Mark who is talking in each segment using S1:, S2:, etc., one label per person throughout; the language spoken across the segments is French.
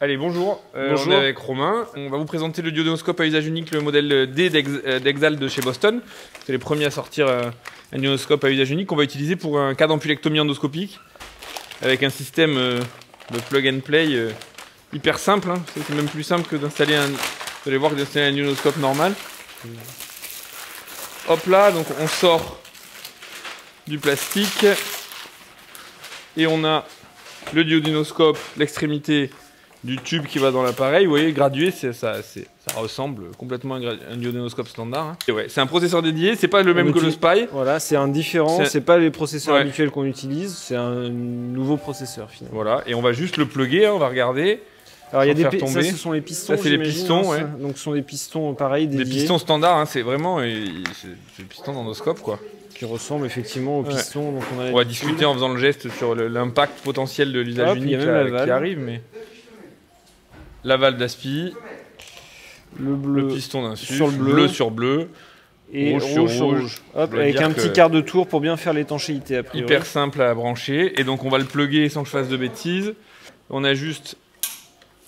S1: Allez, bonjour.
S2: Bonjour.
S1: On est avec Romain. On va vous présenter le duodénoscope à usage unique, le modèle D d'Exalt de chez Boston. C'est les premiers à sortir un duodénoscope à usage unique qu'on va utiliser pour un cas d'ampulectomie endoscopique avec un système de plug and play hyper simple. Hein. C'est même plus simple que d'installer un. Vous allez voir que d'installer un duodénoscope normal. Hop là, donc on sort du plastique et on a le duodénoscope, l'extrémité du tube qui va dans l'appareil. Vous voyez, gradué, ça ressemble complètement à un duodénoscope standard. Hein. Et ouais, c'est un processeur dédié, c'est pas le même que le SPY.
S2: Voilà, c'est un différent, c'est pas les processeurs habituels qu'on utilise, c'est un nouveau processeur finalement.
S1: Voilà, et on va juste le plugger, hein, on va regarder.
S2: Alors il y a des ça, ce sont les pistons.
S1: Ça, c'est les pistons, ouais.
S2: Donc ce sont des pistons pareils dédiés.
S1: Des pistons standards, hein, c'est vraiment des pistons d'endoscope, quoi.
S2: Qui ressemblent effectivement aux pistons. Donc
S1: on va discuter en faisant le geste sur l'impact potentiel de l'usage unique qui arrive, mais la valve d'aspi, le piston d'insuffle,
S2: sur le
S1: bleu sur bleu,
S2: et rouge sur rouge. Hop, avec un petit quart de tour pour bien faire l'étanchéité a priori.
S1: Hyper simple à brancher, et donc on va le plugger sans que je fasse de bêtises. On a juste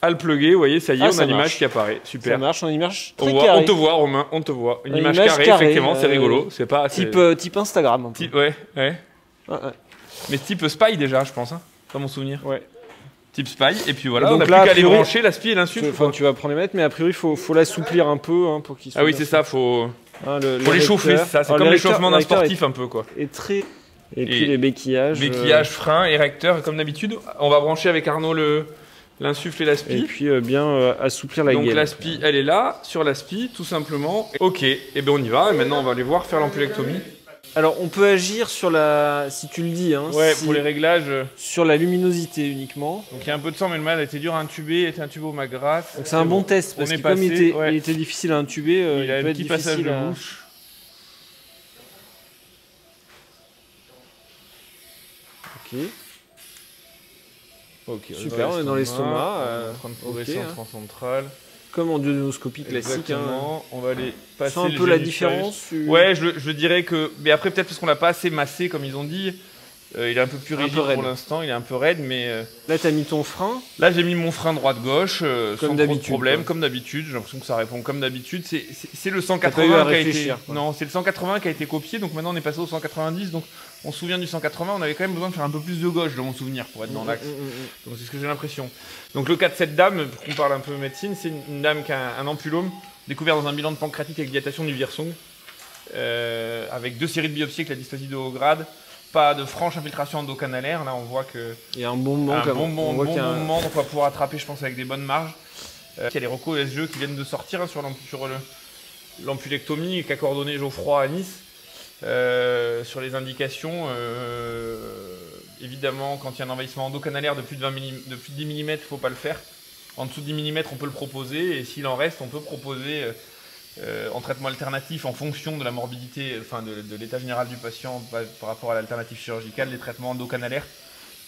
S1: à le plugger, vous voyez, ça y est, on a l'image qui apparaît. Super.
S2: Ça marche, on a une image très carrée.
S1: On te voit, Romain, on te voit. Une image carrée, effectivement, c'est rigolo. C'est pas
S2: type Instagram. Un peu.
S1: Ouais. Mais type SPY déjà, je pense, hein, dans mon souvenir.
S2: Ouais.
S1: Type SPY, et puis voilà, on n'a plus qu'à les brancher, l'aspi et l'insuffle.
S2: Enfin, tu vas prendre les mettres, mais a priori, il faut l'assouplir un peu hein, pour qu'il soit.
S1: Ah oui, c'est ça, faut les chauffer, ça. C'est comme l'échauffement d'un sportif, un peu, quoi.
S2: Et puis les béquillages.
S1: Béquillages, freins, érecteurs, comme d'habitude. On va brancher avec Arnaud l'insuffle et l'aspi.
S2: Et puis bien assouplir la gaine.
S1: Donc l'aspi, elle est là, sur l'aspi, tout simplement. Ok, et bien on y va, et maintenant on va aller voir faire l'ampulectomie.
S2: Alors on peut agir sur la, si tu le dis, hein,
S1: ouais, pour les réglages.
S2: Sur la luminosité uniquement.
S1: Donc il y a un peu de sang, mais le malade a été dur à intuber, était intubé au Magras.
S2: Donc c'est un bon test, parce que comme il était difficile à intuber,
S1: il a un petit passage de bouche. Ok.
S2: Super, on est dans l'estomac.
S1: En train de progresser en transcentral.
S2: Comme en duodénoscopie classique.
S1: Hein. On va aller passer
S2: un peu la différence.
S1: Ouais, je dirais que. Mais après, peut-être parce qu'on l'a pas assez massé, comme ils ont dit. Il est un peu plus rigide pour l'instant, il est un peu raide, mais.
S2: Là, tu as mis ton frein.
S1: Là, j'ai mis mon frein droite-gauche, sans trop de problème, comme d'habitude. J'ai l'impression que ça répond comme d'habitude. C'est le 180 qui a été. Non, c'est le 180 qui a été copié, donc maintenant on est passé au 190. Donc on se souvient du 180, on avait quand même besoin de faire un peu plus de gauche dans mon souvenir pour être dans l'axe. Donc c'est ce que j'ai l'impression. Donc le cas de cette dame, pour qu'on parle un peu médecine, c'est une dame qui a un ampulome découvert dans un bilan de pancréatite avec dilatation du Wirsung, avec 2 séries de biopsies avec la dysplasie de haut grade. Pas de franche infiltration endocanalaire. Là, on voit que
S2: il y a un bon moment.
S1: On va pouvoir attraper, je pense, avec des bonnes marges. Il y a les recos SGE qui viennent de sortir hein, sur l'ampulectomie qu'a coordonné Geoffroy à Nice. Sur les indications, évidemment, quand il y a un envahissement endocanalaire de plus de 10 mm, il ne faut pas le faire. En dessous de 10 mm, on peut le proposer. Et s'il en reste, on peut proposer en traitement alternatif en fonction de la morbidité, enfin de l'état général du patient par rapport à l'alternative chirurgicale, les traitements endocanalaires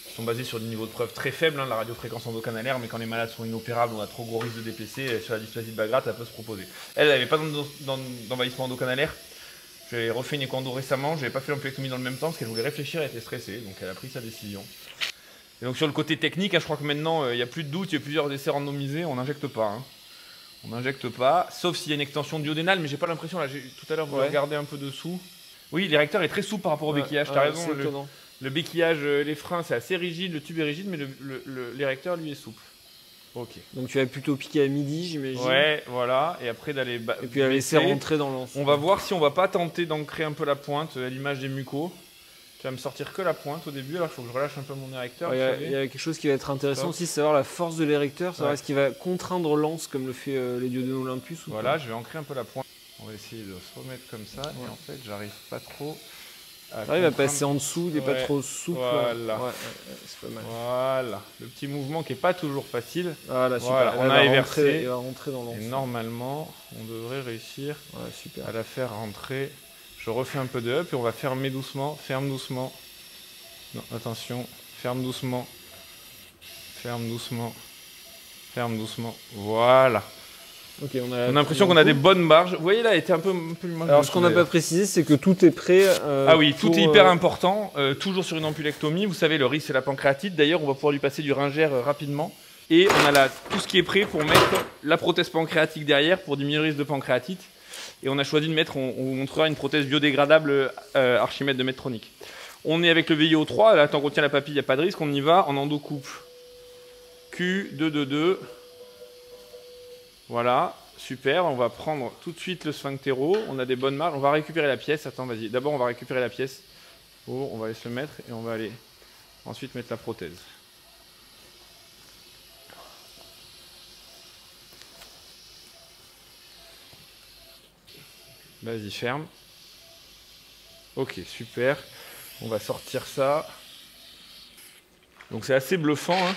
S1: qui sont basés sur des niveaux de preuve très faibles, hein, la radiofréquence endocannalaire, mais quand les malades sont inopérables, on a trop gros risque de DPC, sur la dysplasie de Bagrate, ça peut se proposer. Elle n'avait pas d'envahissement endocanalaire. J'ai refait une écho-endo récemment, je n'avais pas fait l'ampulectomie dans le même temps parce qu'elle voulait réfléchir, elle était stressée, donc elle a pris sa décision. Et donc sur le côté technique, hein, je crois que maintenant il n'y a plus de doute, il y a plusieurs essais randomisés, on n'injecte pas. Hein. On n'injecte pas, sauf s'il y a une extension duodénale, mais j'ai pas l'impression, là, tout à l'heure, vous regardez un peu dessous. Oui, l'érecteur est très souple par rapport au béquillage, t'as raison. Le béquillage, les freins, c'est assez rigide, le tube est rigide, mais l'érecteur, lui, est souple. Ok.
S2: Donc tu vas plutôt piquer à midi, j'imagine.
S1: Ouais, voilà, et après d'aller...
S2: Et puis à laisser rentrer dans l'ensemble.
S1: On va voir si on va pas tenter d'ancrer un peu la pointe à l'image des mucos. Tu vas me sortir que la pointe au début, alors il faut que je relâche un peu mon érecteur.
S2: Il y a quelque chose qui va être intéressant aussi, c'est savoir la force de l'érecteur, savoir est-ce qu'il va contraindre l'anse comme le fait les duodéno Olympus.
S1: Voilà, je vais ancrer un peu la pointe. On va essayer de se remettre comme ça, et en fait, j'arrive pas trop
S2: à... il va passer en dessous, il n'est pas trop souple.
S1: Voilà,
S2: c'est pas mal.
S1: Voilà, le petit mouvement qui n'est pas toujours facile.
S2: Voilà, super.
S1: On a inversé.
S2: Il va rentrer dans l'anse.
S1: Et normalement, on devrait réussir à la faire rentrer. Je refais un peu de up et on va fermer doucement, ferme doucement. Non, attention, ferme doucement. Ferme doucement. Ferme doucement. Voilà.
S2: Okay, on
S1: a l'impression qu'on a des bonnes marges. Vous voyez là, elle était un peu
S2: alors ce qu'on n'a pas précisé, c'est que tout est prêt.
S1: Ah oui, tout est hyper important. Toujours sur une ampulectomie, vous savez, le risque c'est la pancréatite. D'ailleurs, on va pouvoir lui passer du Ringer rapidement. Et on a tout ce qui est prêt pour mettre la prothèse pancréatique derrière pour diminuer le risque de pancréatite. Et on a choisi de mettre, on vous montrera une prothèse biodégradable Archimède de Medtronic. On est avec le VIO3, là tant qu'on tient la papille, il n'y a pas de risque, on y va en endocouple. Q, 2, 2, 2. Voilà, super, on va prendre tout de suite le sphinctéro, on a des bonnes marges, on va récupérer la pièce, attends vas-y, d'abord on va récupérer la pièce. Oh, on va aller se le mettre et on va aller ensuite mettre la prothèse. Vas-y, ferme. Ok, super. On va sortir ça. Donc c'est assez bluffant, hein.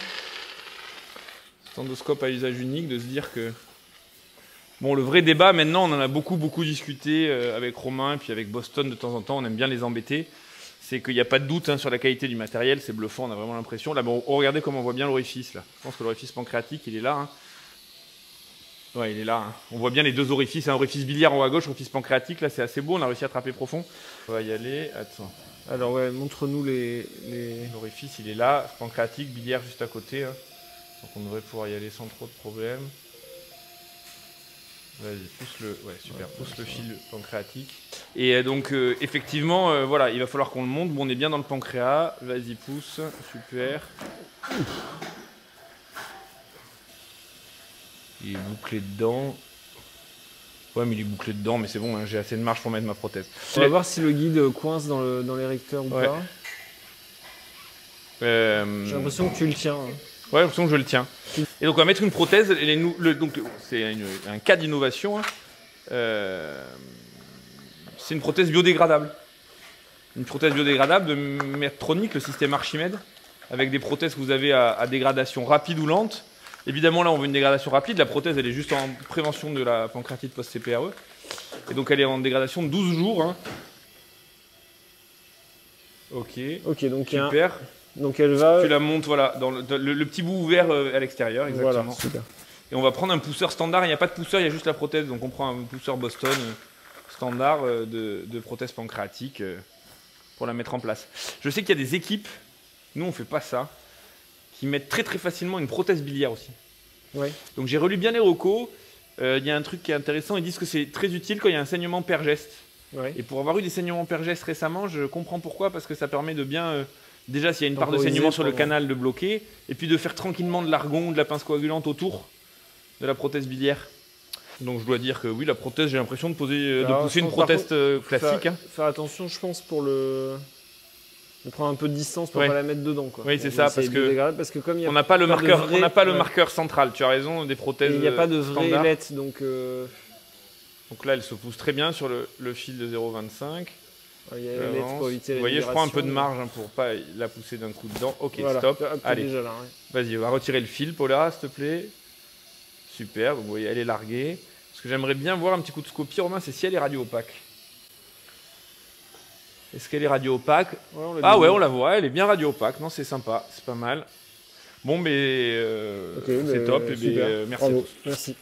S1: Endoscope à usage unique, de se dire que... Bon, le vrai débat, maintenant, on en a beaucoup discuté avec Romain et puis avec Boston de temps en temps, on aime bien les embêter. C'est qu'il n'y a pas de doute hein, sur la qualité du matériel, c'est bluffant, on a vraiment l'impression. Là, bon, regardez comment on voit bien l'orifice, là. Je pense que l'orifice pancréatique, il est là, hein. Ouais, il est là. Hein. On voit bien les deux orifices, un orifice biliaire en haut à gauche, orifice pancréatique. Là, c'est assez beau, on a réussi à attraper profond. On va y aller. Attends.
S2: Alors, ouais, montre-nous
S1: l'orifice, il est là. Pancréatique, biliaire juste à côté. Hein. Donc, on devrait pouvoir y aller sans trop de problèmes. Vas-y, pousse le. Ouais, super. Pousse le fil pancréatique. Et donc, effectivement, voilà, il va falloir qu'on le monte. Bon, on est bien dans le pancréas. Vas-y, pousse. Super. Il est bouclé dedans. Ouais, mais il est bouclé dedans, mais c'est bon, hein, j'ai assez de marge pour mettre ma prothèse.
S2: On va voir si le guide coince dans l'érecteur ou pas. J'ai l'impression que tu le tiens. Hein.
S1: Ouais, j'ai l'impression que je le tiens. Et donc, on va mettre une prothèse. Donc, c'est un cas d'innovation. Hein. C'est une prothèse biodégradable. Une prothèse biodégradable de Medtronic, le système Archimède, avec des prothèses que vous avez à dégradation rapide ou lente. Évidemment, là, on veut une dégradation rapide. La prothèse, elle est juste en prévention de la pancréatite post-CPRE. Et donc, elle est en dégradation de 12 jours. Hein. Ok,
S2: donc
S1: super.
S2: Donc, elle va...
S1: Tu la montes, voilà, dans le petit bout ouvert à l'extérieur, exactement.
S2: Voilà, super.
S1: Et on va prendre un pousseur standard. Il n'y a pas de pousseur, il y a juste la prothèse. Donc, on prend un pousseur Boston standard de prothèse pancréatique pour la mettre en place. Je sais qu'il y a des équipes, nous, on ne fait pas ça, qui mettent très facilement une prothèse biliaire aussi.
S2: Ouais.
S1: Donc j'ai relu bien les recos, il y a un truc qui est intéressant, ils disent que c'est très utile quand il y a un saignement per-geste.
S2: Ouais.
S1: Et pour avoir eu des saignements per-geste récemment, je comprends pourquoi, parce que ça permet de bien, déjà s'il y a une part de saignement sur le canal, de bloquer, et puis de faire tranquillement de l'argon ou de la pince coagulante autour de la prothèse biliaire. Donc je dois dire que oui, la prothèse, j'ai l'impression de pousser une prothèse classique.
S2: Faire attention, je pense, de prendre un peu de distance pour ne pas la mettre dedans. Quoi.
S1: Oui, c'est ça, parce
S2: que comme
S1: on n'a pas le marqueur central, tu as raison, des prothèses
S2: il n'y a pas de vraie ailette, donc
S1: là, elle se pousse très bien sur le fil de 0,25.
S2: Il y a l'ailette pour éviter la
S1: Vous voyez, je prends un peu de marge pour ne pas la pousser d'un coup dedans. Ok, voilà, stop. Allez,
S2: déjà là,
S1: vas-y, on va retirer le fil, Paula, s'il te plaît. Super, vous voyez, elle est larguée. Ce que j'aimerais bien voir un petit coup de scopie, Romain, c'est si elle est radio opaque. Est-ce qu'elle est radio opaque? Ah ouais, on la voit, elle est bien radio opaque. Non, c'est sympa, c'est pas mal. Bon, mais c'est top. Et merci à tous.
S2: Merci.